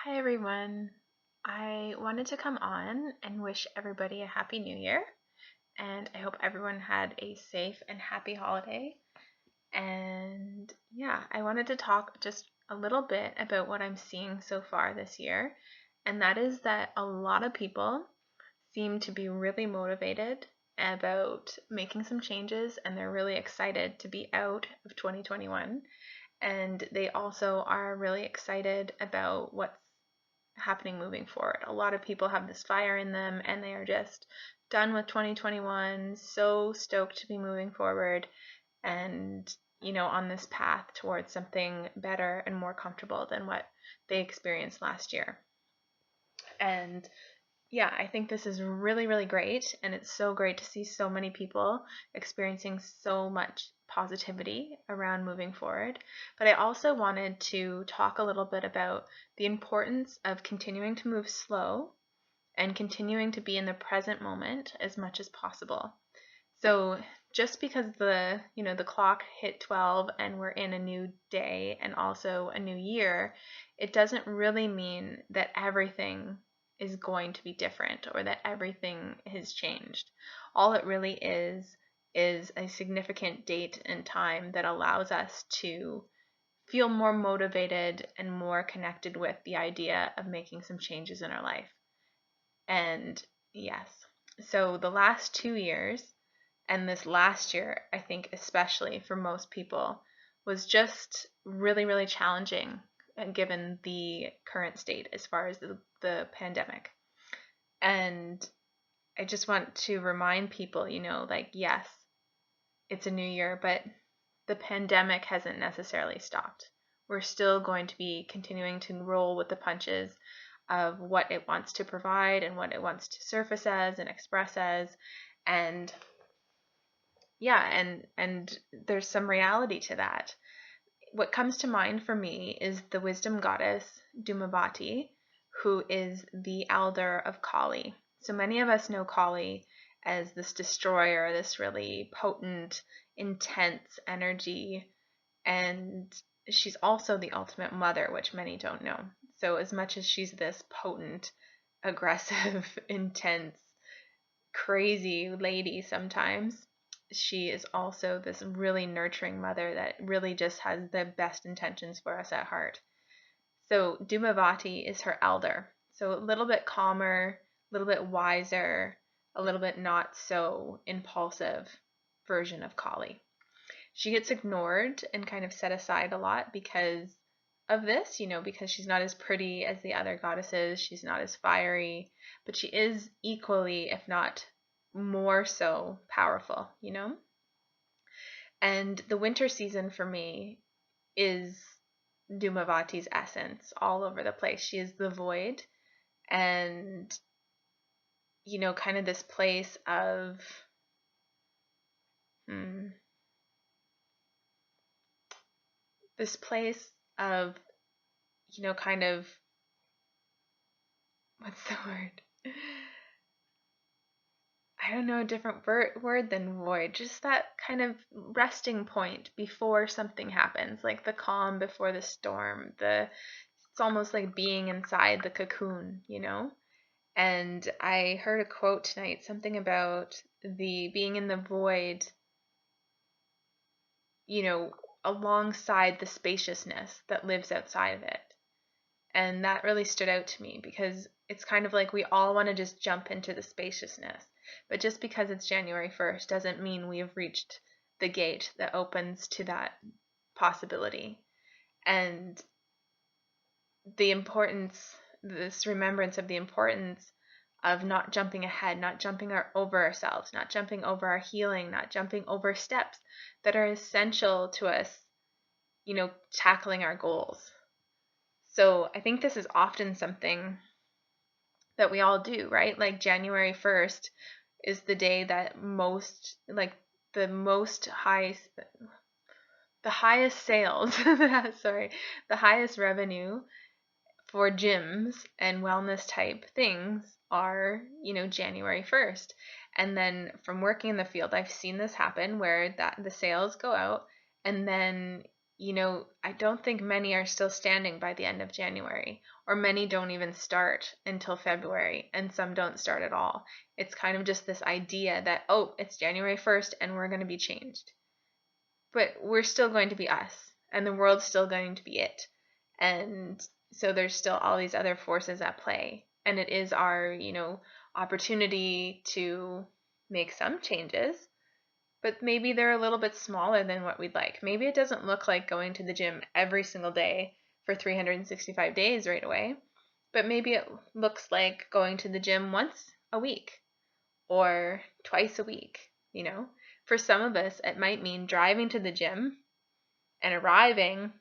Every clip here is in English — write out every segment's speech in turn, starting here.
Hi everyone. I wanted to come on and wish everybody a happy new year, and I hope everyone had a safe and happy holiday. And yeah, I wanted to talk just a little bit about what I'm seeing so far this year, and that is that a lot of people seem to be really motivated about making some changes, and they're really excited to be out of 2021. And they also are really excited about what's happening moving forward. A lot of people have this fire in them and they are just done with 2021, so stoked to be moving forward and, on this path towards something better and more comfortable than what they experienced last year. And yeah, I think this is really, really great. And it's so great to see so many people experiencing so much positivity around moving forward. But I also wanted to talk a little bit about the importance of continuing to move slow and continuing to be in the present moment as much as possible. So just because the clock hit 12 and we're in a new day and also a new year, it doesn't really mean that everything is going to be different or that everything has changed. All it really is a significant date and time that allows us to feel more motivated and more connected with the idea of making some changes in our life. And yes, so the last 2 years and this last year, I think especially for most people, was just really, really challenging given the current state as far as the pandemic. And I just want to remind people, yes, it's a new year, but the pandemic hasn't necessarily stopped. We're still going to be continuing to roll with the punches of what it wants to provide and what it wants to surface as and express as. And yeah, and there's some reality to that. What comes to mind for me is the Wisdom Goddess Dhumavati, who is the elder of Kali. So many of us know Kali as this destroyer, this really potent, intense energy, and she's also the ultimate mother, which many don't know. So as much as she's this potent, aggressive, intense, crazy lady sometimes, she is also this really nurturing mother that really just has the best intentions for us at heart. So Dhumavati is her elder. So a little bit calmer, a little bit wiser, a little bit not so impulsive version of Kali. She gets ignored and kind of set aside a lot because of this, because she's not as pretty as the other goddesses, she's not as fiery, but she is equally, if not more so, powerful. And the winter season for me is Dhumavati's essence all over the place. She is the void and, kind of this place of, this place of, kind of, what's the word? I don't know a different word than void. Just that kind of resting point before something happens, like the calm before the storm. It's almost like being inside the cocoon. And I heard a quote tonight, something about the being in the void, alongside the spaciousness that lives outside of it. And that really stood out to me because it's kind of like we all want to just jump into the spaciousness. But just because it's January 1st doesn't mean we have reached the gate that opens to that possibility. And this remembrance of the importance of not jumping ahead, not jumping over ourselves, not jumping over our healing, not jumping over steps that are essential to us, tackling our goals. So I think this is often something that we all do, right? Like January 1st is the day that the highest sales, sorry, the highest revenue for gyms and wellness type things are, January 1st. And then from working in the field, I've seen this happen where the sales go out and then I don't think many are still standing by the end of January, or many don't even start until February, and some don't start at all. It's kind of just this idea that, oh, it's January 1st and we're going to be changed. But we're still going to be us, and the world's still going to be it. And so there's still all these other forces at play. And it is our, opportunity to make some changes, but maybe they're a little bit smaller than what we'd like. Maybe it doesn't look like going to the gym every single day for 365 days right away, but maybe it looks like going to the gym once a week or twice a week, For some of us, it might mean driving to the gym and arriving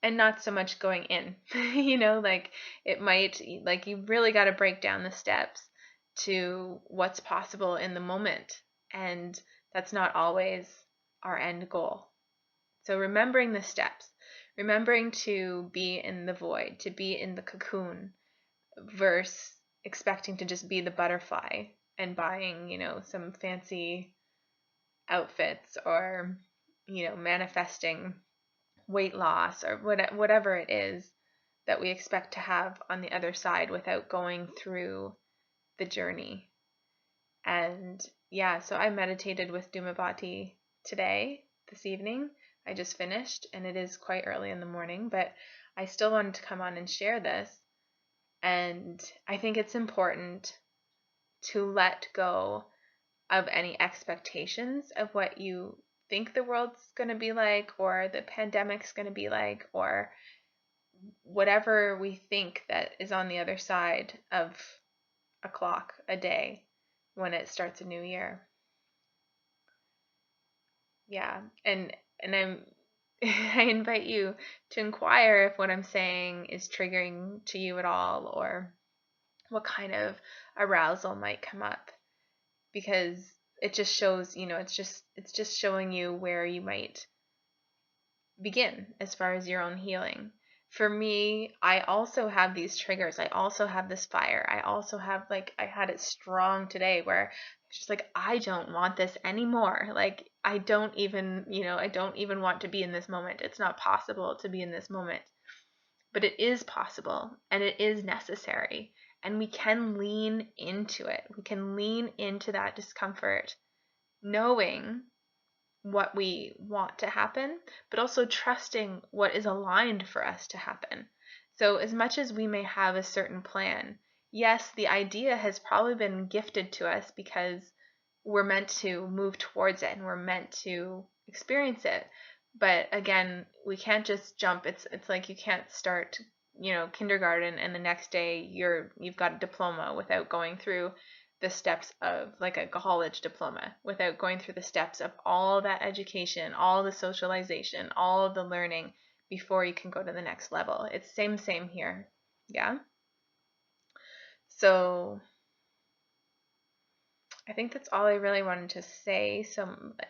and not so much going in, it might, you really got to break down the steps to what's possible in the moment. And that's not always our end goal. So remembering the steps, remembering to be in the void, to be in the cocoon, versus expecting to just be the butterfly and buying, some fancy outfits or, manifesting weight loss or whatever it is that we expect to have on the other side without going through the journey. And yeah, so I meditated with Dhumavati this evening. I just finished, and it is quite early in the morning, but I still wanted to come on and share this. And I think it's important to let go of any expectations of what you think the world's going to be like, or the pandemic's going to be like, or whatever we think that is on the other side of a clock a day when it starts a new year. Yeah, and I invite you to inquire if what I'm saying is triggering to you at all, or what kind of arousal might come up, because it just shows, it's just showing you where you might begin as far as your own healing. For me, I also have these triggers. I also have this fire. I also have, I had it strong today where it's just like, I don't want this anymore. I don't even want to be in this moment. It's not possible to be in this moment. But it is possible, and it is necessary. And we can lean into it. We can lean into that discomfort, knowing what we want to happen, but also trusting what is aligned for us to happen. So as much as we may have a certain plan, yes, the idea has probably been gifted to us because we're meant to move towards it and we're meant to experience it. But again, we can't just jump. It's like you can't start, kindergarten and the next day you've got a diploma without going through the steps of a college diploma, without going through the steps of all that education, all the socialization, all of the learning before you can go to the next level. It's same here. Yeah. So I think that's all I really wanted to say.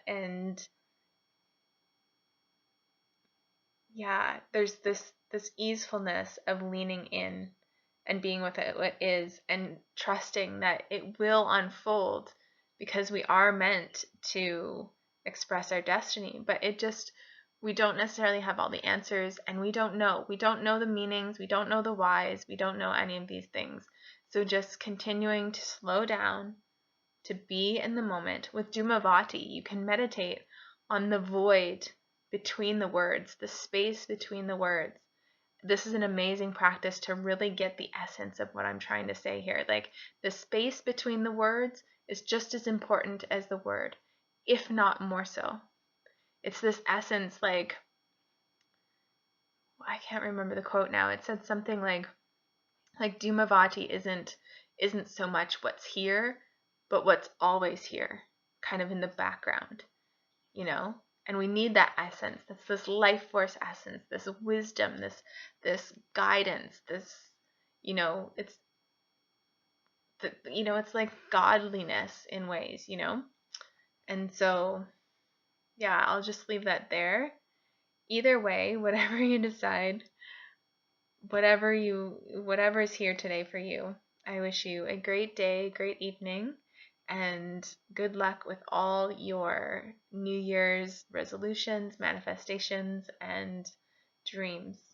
And yeah, there's this easefulness of leaning in and being with it what is, and trusting that it will unfold, because we are meant to express our destiny. But we don't necessarily have all the answers, and we don't know the meanings, we don't know the whys, we don't know any of these things. So just continuing to slow down, to be in the moment. With Dhumavati, you can meditate on the void between the words, the space between the words. This is an amazing practice to really get the essence of what I'm trying to say here. The space between the words is just as important as the word, if not more so. It's this essence, I can't remember the quote now. It said something like Dhumavati isn't so much what's here, but what's always here, kind of in the background, And we need that essence. That's this life force essence, this wisdom, this guidance, this, it's it's like godliness in ways, And so, yeah, I'll just leave that there. Either way, whatever you decide, whatever is here today for you, I wish you a great day, great evening, and good luck with all your New Year's resolutions, manifestations, and dreams.